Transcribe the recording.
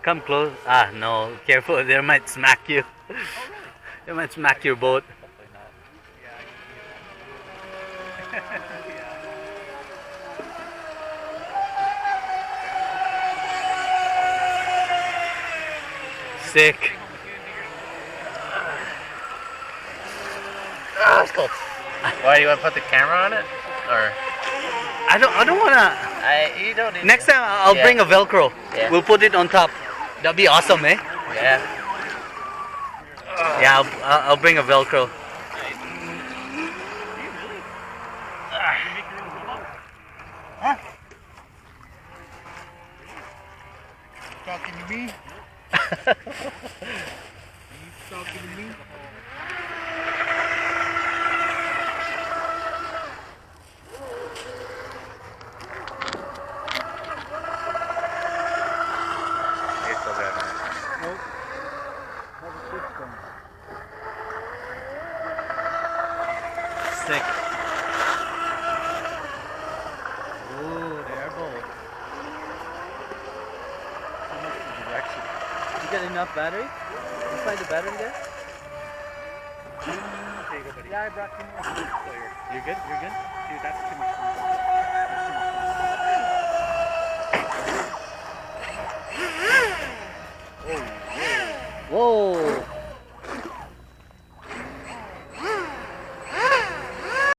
Come close. Ah, no. Careful. They might smack you. They might smack your boat. Sick. Oh, it's cold. Why do you want to put the camera on it? Or I don't wanna. you don't need. Next time I'll Yeah. bring a Velcro. Yeah. We'll put it on top. That'd be awesome, eh? Yeah. Yeah, I'll bring a Velcro. Talking to me? You talking to me? Nope. Have a system. Sick. Ooh, the airboat. How much the direction? You got enough battery? You find the battery there? There you go, buddy. Yeah, I brought 2 more. So you're good? You're good? Dude, that's too much fun. That's too much fun. Oh, whoa. Whoa.